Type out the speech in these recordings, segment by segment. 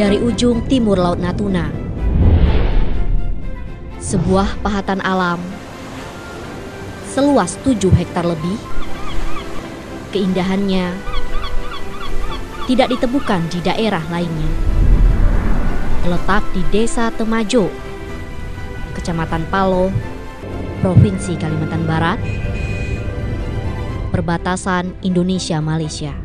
dari ujung timur Laut Natuna. Sebuah pahatan alam seluas 7 hektar lebih. Keindahannya tidak ditemukan di daerah lainnya. Terletak di Desa Temajo, Kecamatan Paloh, Provinsi Kalimantan Barat, perbatasan Indonesia-Malaysia.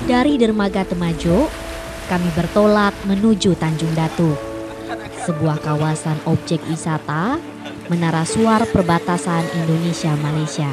Dari dermaga Temajo, kami bertolak menuju Tanjung Datuk, sebuah kawasan objek wisata menara suar perbatasan Indonesia-Malaysia.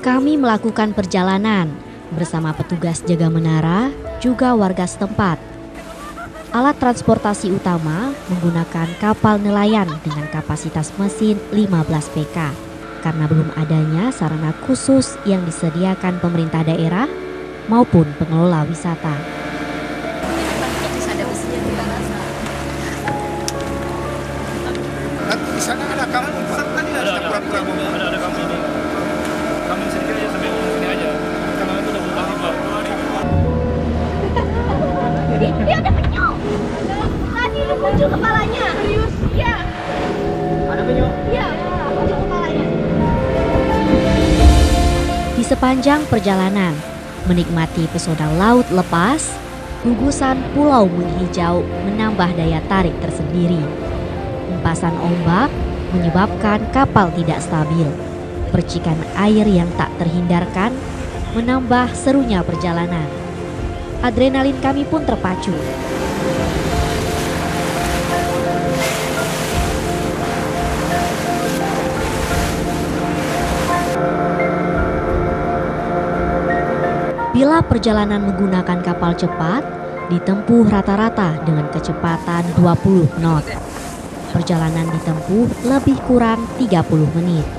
Kami melakukan perjalanan bersama petugas jaga menara, juga warga setempat. Alat transportasi utama menggunakan kapal nelayan dengan kapasitas mesin 15 PK karena belum adanya sarana khusus yang disediakan pemerintah daerah maupun pengelola wisata. Di sana ada kampung, tadi ada pura-pura ada kampung ini. Kami sedikit aja sampai sini aja. Karena itu udah berubah. Dia ada penyu. Tadi lu muncul kepalanya. Serius? Iya. Ada penyu? Iya, muncul kepalanya. Di sepanjang perjalanan, menikmati pesona laut lepas, gugusan pulau menghijau menambah daya tarik tersendiri. Hempasan ombak menyebabkan kapal tidak stabil. Percikan air yang tak terhindarkan menambah serunya perjalanan. Adrenalin kami pun terpacu. Bila perjalanan menggunakan kapal cepat, ditempuh rata-rata dengan kecepatan 20 knot. Perjalanan ditempuh lebih kurang 30 menit.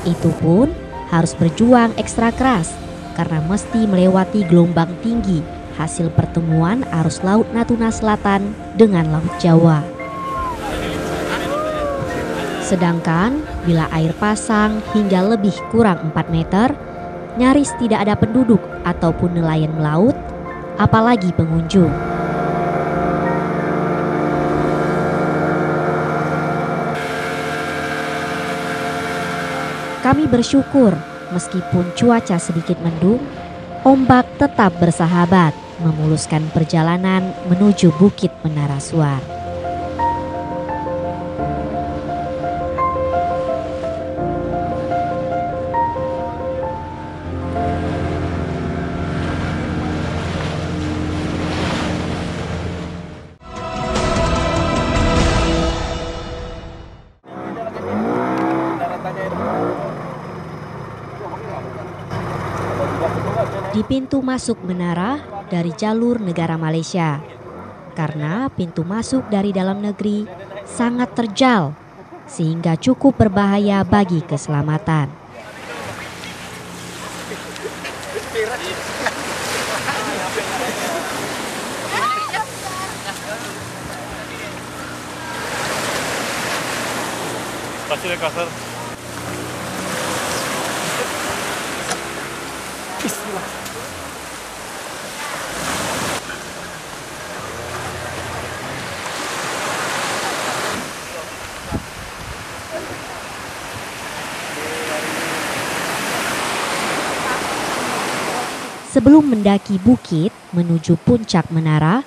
Itu pun harus berjuang ekstra keras karena mesti melewati gelombang tinggi hasil pertemuan arus Laut Natuna Selatan dengan Laut Jawa. Sedangkan bila air pasang hingga lebih kurang 4 meter, nyaris tidak ada penduduk ataupun nelayan melaut, apalagi pengunjung. Kami bersyukur meskipun cuaca sedikit mendung, ombak tetap bersahabat memuluskan perjalanan menuju Bukit Menara Suar. Di pintu masuk menara dari jalur negara Malaysia, karena pintu masuk dari dalam negeri sangat terjal sehingga cukup berbahaya bagi keselamatan. Pasti ada kasar. Sebelum mendaki bukit menuju puncak menara,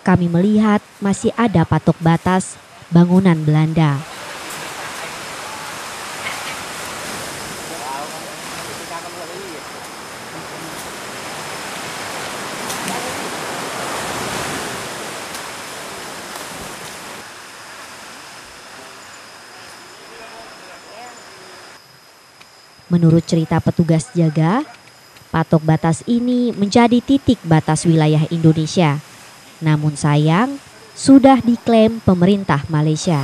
kami melihat masih ada patok batas bangunan Belanda. Menurut cerita petugas jaga, patok batas ini menjadi titik batas wilayah Indonesia. Namun sayang, sudah diklaim pemerintah Malaysia.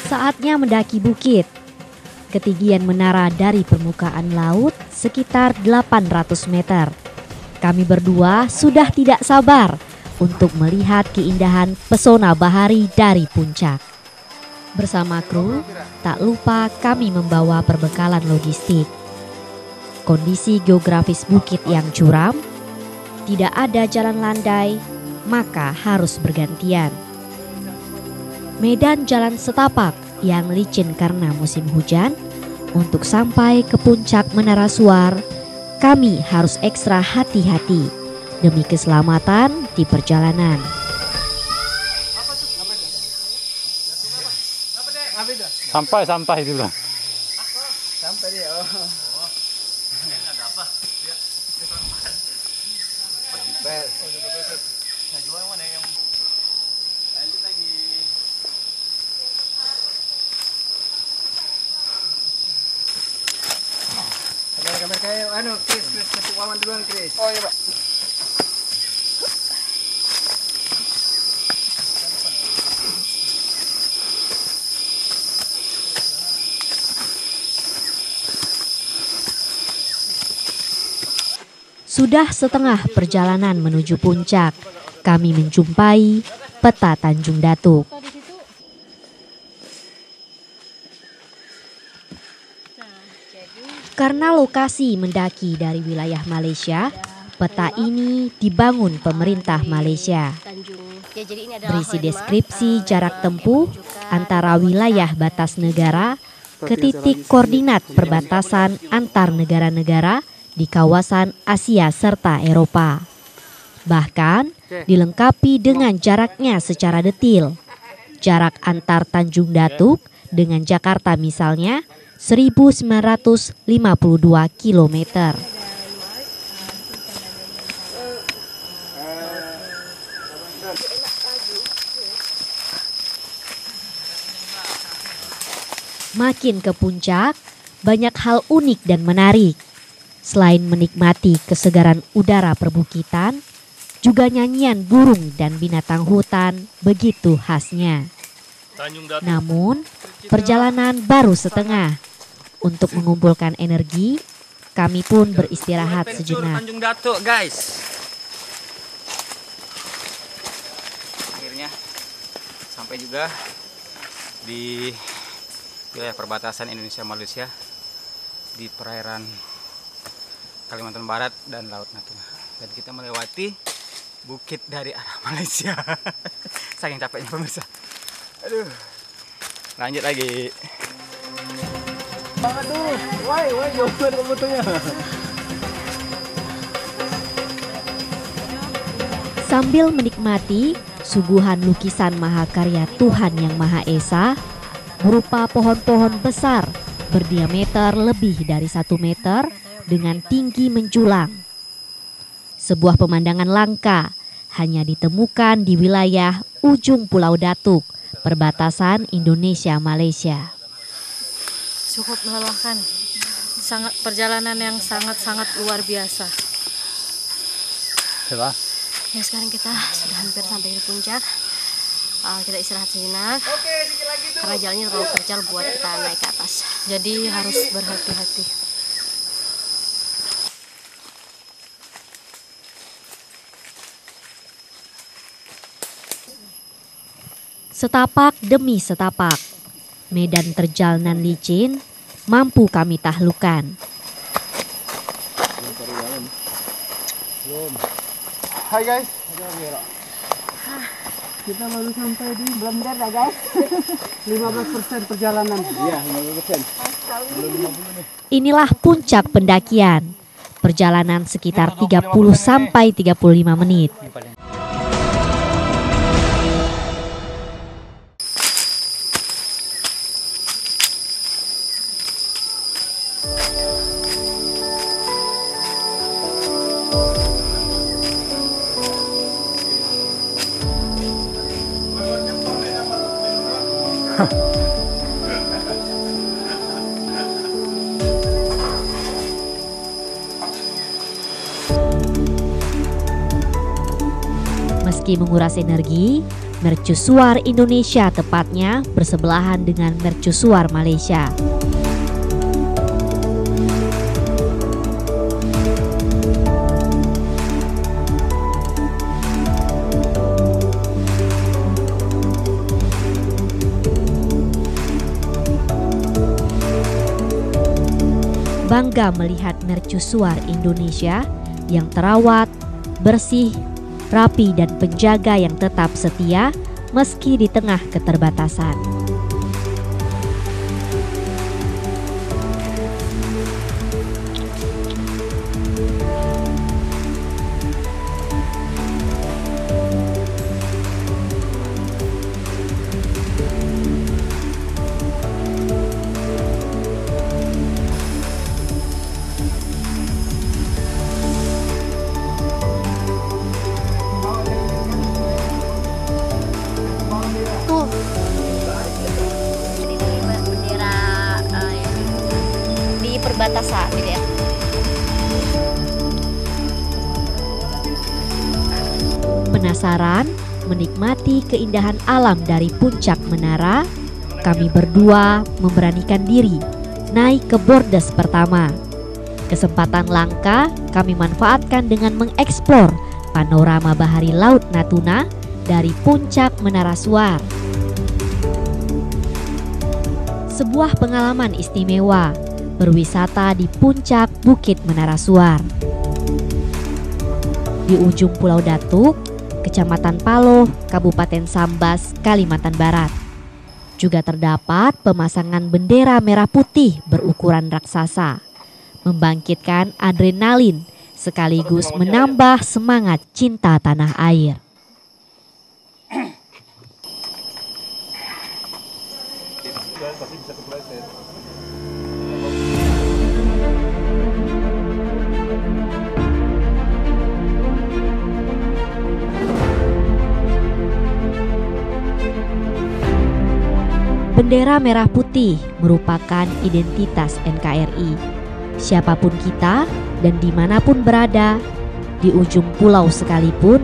Saatnya mendaki bukit. Ketinggian menara dari permukaan laut sekitar 800 meter. Kami berdua sudah tidak sabar untuk melihat keindahan pesona bahari dari puncak. Bersama kru, tak lupa kami membawa perbekalan logistik. Kondisi geografis bukit yang curam, tidak ada jalan landai, maka harus bergantian. Medan jalan setapak yang licin karena musim hujan. Untuk sampai ke puncak Menara Suar, kami harus ekstra hati-hati demi keselamatan di perjalanan. Sampai itu bilang. Sampai dia. Oh. Kamera kayak Chris masuk wawan duluan Chris. Oh iya, Pak. Sudah setengah perjalanan menuju puncak, kami menjumpai peta Tanjung Datuk. Karena lokasi mendaki dari wilayah Malaysia, peta ini dibangun pemerintah Malaysia. Berisi deskripsi jarak tempuh antara wilayah batas negara ke titik koordinat perbatasan antar negara-negara di kawasan Asia serta Eropa. Bahkan dilengkapi dengan jaraknya secara detil. Jarak antar Tanjung Datuk dengan Jakarta misalnya 1952 kilometer. Makin ke puncak, banyak hal unik dan menarik. Selain menikmati kesegaran udara perbukitan, juga nyanyian burung dan binatang hutan begitu khasnya. Namun, perjalanan baru setengah. Untuk mengumpulkan energi, kami pun beristirahat sejenak. Tanjung Datuk, guys. Akhirnya sampai juga di wilayah perbatasan Indonesia Malaysia di perairan Kalimantan Barat dan Laut Natuna. Dan kita melewati bukit dari arah Malaysia. Saking capeknya pemirsa. Aduh. Lanjut lagi. Aduh, why jauh banget fotonya. Sambil menikmati suguhan lukisan mahakarya Tuhan Yang Maha Esa berupa pohon-pohon besar berdiameter lebih dari 1 meter dengan tinggi menjulang. Sebuah pemandangan langka hanya ditemukan di wilayah ujung Pulau Datuk, perbatasan Indonesia-Malaysia. Cukup melelahkan, perjalanan yang sangat-sangat luar biasa. Coba. Ya sekarang kita sudah hampir sampai di puncak. Kita istirahat sejenak. Karena jalannya terlalu terjal buat kita naik ke atas. Jadi harus berhati-hati. Setapak demi setapak, medan terjal nan licin mampu kami taklukkan. Hai guys. Kita baru sampai di Blender ya guys. 15% perjalanan. Iya, 15%. Inilah puncak pendakian. Perjalanan sekitar 30 sampai 35 menit. Meski menguras energi, mercusuar Indonesia tepatnya bersebelahan dengan mercusuar Malaysia. Bangga melihat mercusuar Indonesia yang terawat, bersih, rapi dan penjaga yang tetap setia meski di tengah keterbatasan. Perbatasan gitu ya. Penasaran menikmati keindahan alam dari puncak menara? Kami berdua memberanikan diri naik ke bordes pertama. Kesempatan langka kami manfaatkan dengan mengeksplor panorama bahari Laut Natuna dari puncak Menara Suar. Sebuah pengalaman istimewa berwisata di puncak Bukit Menara Suar. Di ujung Pulau Datuk, Kecamatan Paloh, Kabupaten Sambas, Kalimantan Barat. Juga terdapat pemasangan bendera merah putih berukuran raksasa, membangkitkan adrenalin sekaligus menambah semangat cinta tanah air. Bendera merah putih merupakan identitas NKRI. Siapapun kita dan dimanapun berada, di ujung pulau sekalipun,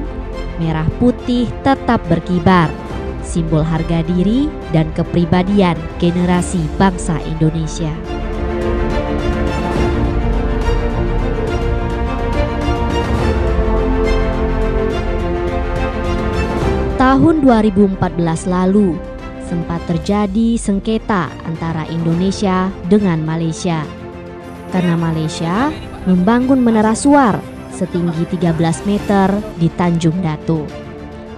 merah putih tetap berkibar, simbol harga diri dan kepribadian generasi bangsa Indonesia. Tahun 2014 lalu, sempat terjadi sengketa antara Indonesia dengan Malaysia. Karena Malaysia membangun Menara Suar setinggi 13 meter di Tanjung Datu.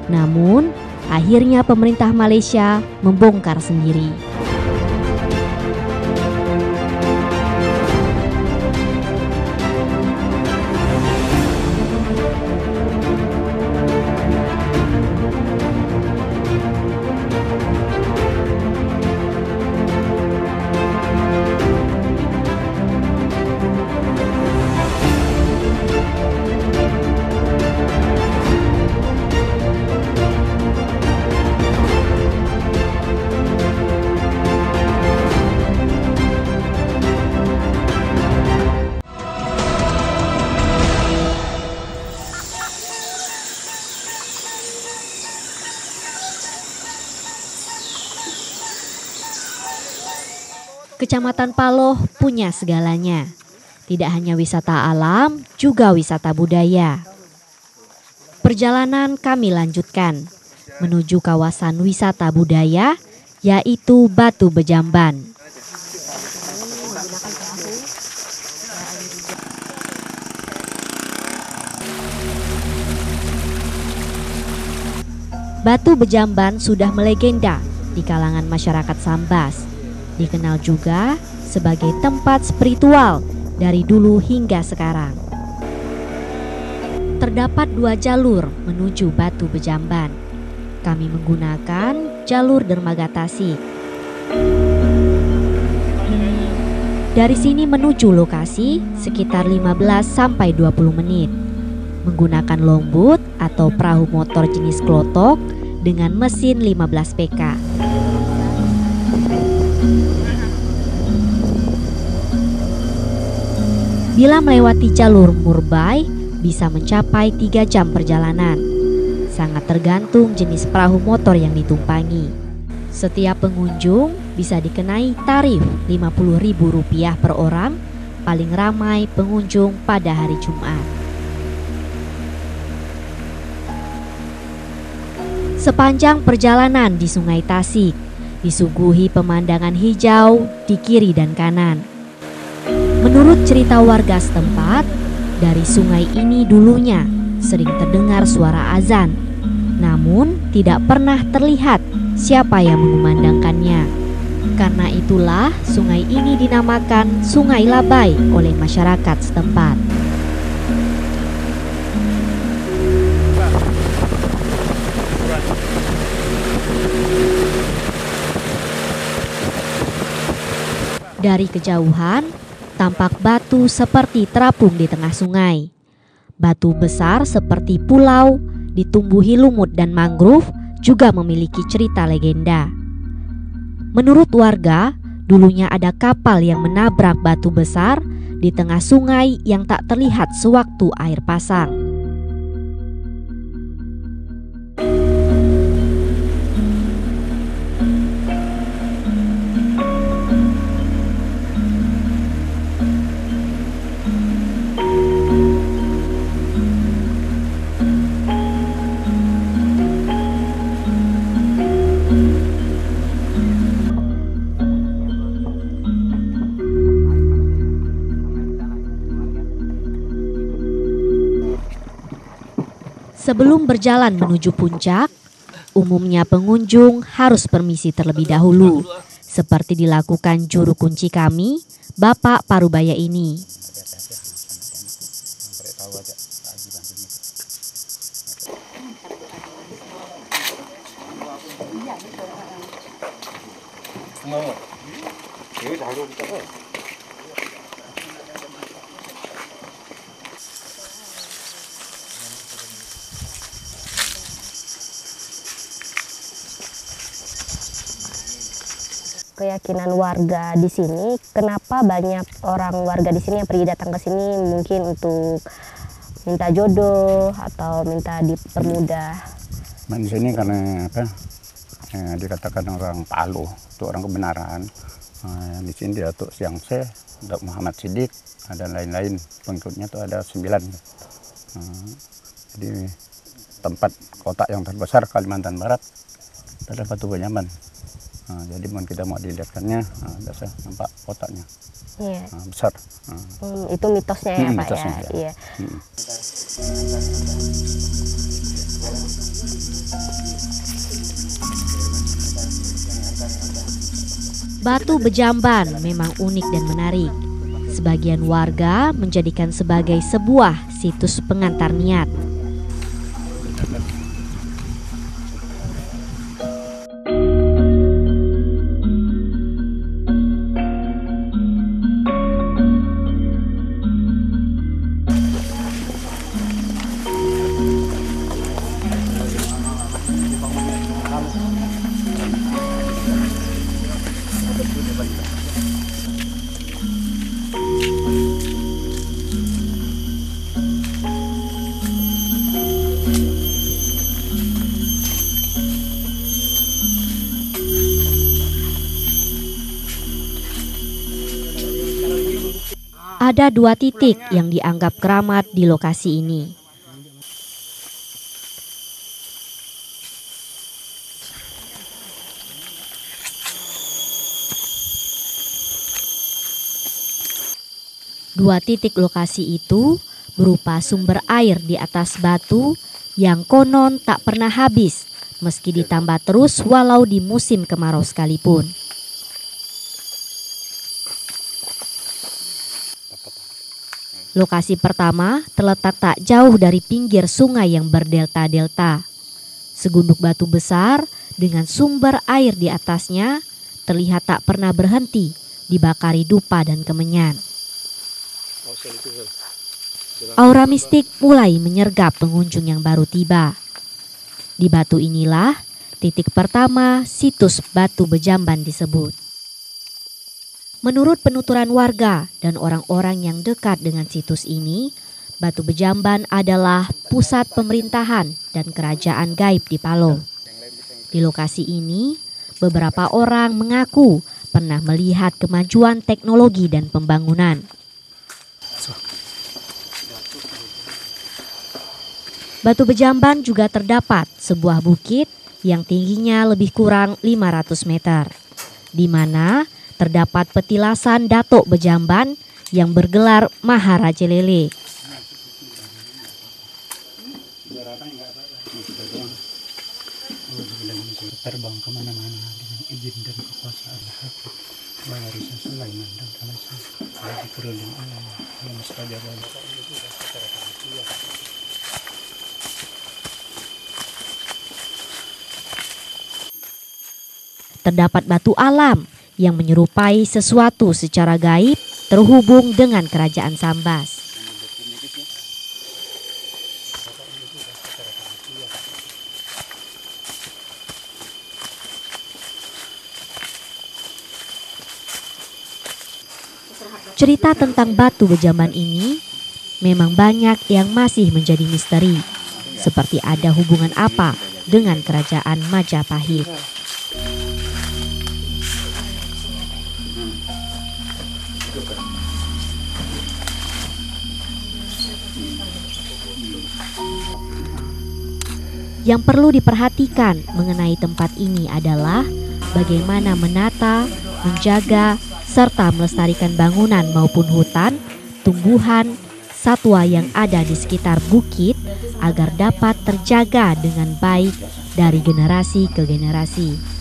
Namun, akhirnya pemerintah Malaysia membongkar sendiri. Kecamatan Paloh punya segalanya. Tidak hanya wisata alam, juga wisata budaya. Perjalanan kami lanjutkan. menuju kawasan wisata budaya, yaitu Batu Bejamban. Batu Bejamban sudah melegenda di kalangan masyarakat Sambas. Dikenal juga sebagai tempat spiritual dari dulu hingga sekarang. Terdapat 2 jalur menuju Batu Bejamban. Kami menggunakan jalur dermaga Tasik. Dari sini menuju lokasi sekitar 15 sampai 20 menit. Menggunakan longboat atau perahu motor jenis klotok dengan mesin 15 PK. Bila melewati jalur Murbai, bisa mencapai 3 jam perjalanan. Sangat tergantung jenis perahu motor yang ditumpangi. Setiap pengunjung bisa dikenai tarif Rp50.000 per orang, paling ramai pengunjung pada hari Jumat. Sepanjang perjalanan di Sungai Tasik, disuguhi pemandangan hijau di kiri dan kanan. Menurut cerita warga setempat, dari sungai ini dulunya sering terdengar suara azan. Namun tidak pernah terlihat siapa yang mengumandangkannya. Karena itulah sungai ini dinamakan Sungai Labai oleh masyarakat setempat. Dari kejauhan, tampak batu seperti terapung di tengah sungai. Batu besar seperti pulau, ditumbuhi lumut dan mangrove, juga memiliki cerita legenda. Menurut warga, dulunya ada kapal yang menabrak batu besar di tengah sungai yang tak terlihat sewaktu air pasang. Sebelum berjalan menuju puncak, umumnya pengunjung harus permisi terlebih dahulu, seperti dilakukan juru kunci kami, Bapak Parubaya ini. Keyakinan warga di sini, kenapa banyak orang warga di sini yang pergi datang ke sini mungkin untuk minta jodoh atau minta dipermudah. Di sini karena apa? Dikatakan orang Palu, itu orang kebenaran. Di sini dia Datuk Siang Se, Datuk Muhammad Siddiq, ada lain-lain pengikutnya itu ada 9. Jadi tempat kotak yang terbesar Kalimantan Barat adalah Batu Bejamban. Jadi kita mau dilihatkannya, biasa nampak kotaknya. Iya. Besar. Itu mitosnya ya Pak mitosnya, ya. Iya. Batu Bejamban memang unik dan menarik. Sebagian warga menjadikan sebagai sebuah situs pengantar niat. Ada 2 titik yang dianggap keramat di lokasi ini. Dua titik lokasi itu berupa sumber air di atas batu yang konon tak pernah habis meski ditambah terus walau di musim kemarau sekalipun. Lokasi pertama terletak tak jauh dari pinggir sungai yang berdelta-delta. Segunduk batu besar dengan sumber air di atasnya terlihat tak pernah berhenti dibakari dupa dan kemenyan. Aura mistik mulai menyergap pengunjung yang baru tiba. Di batu inilah titik pertama situs Batu Bejamban disebut. Menurut penuturan warga dan orang-orang yang dekat dengan situs ini, Batu Bejamban adalah pusat pemerintahan dan kerajaan gaib di Palo. Di lokasi ini, beberapa orang mengaku pernah melihat kemajuan teknologi dan pembangunan. Batu Bejamban juga terdapat sebuah bukit yang tingginya lebih kurang 500 meter, di mana terdapat petilasan Datuk Bejamban yang bergelar Maharajalele. Terbang kemana-mana dengan izin dan kekuasaan Habib Warisah Sulaiman dan Khalasa bagi kerajaan alam yang mustajabah. Terdapat batu alam yang menyerupai sesuatu secara gaib terhubung dengan kerajaan Sambas. Cerita tentang Batu Bejamban ini memang banyak yang masih menjadi misteri, seperti ada hubungan apa dengan kerajaan Majapahit. Yang perlu diperhatikan mengenai tempat ini adalah bagaimana menata, menjaga, serta melestarikan bangunan maupun hutan, tumbuhan, satwa yang ada di sekitar bukit agar dapat terjaga dengan baik dari generasi ke generasi.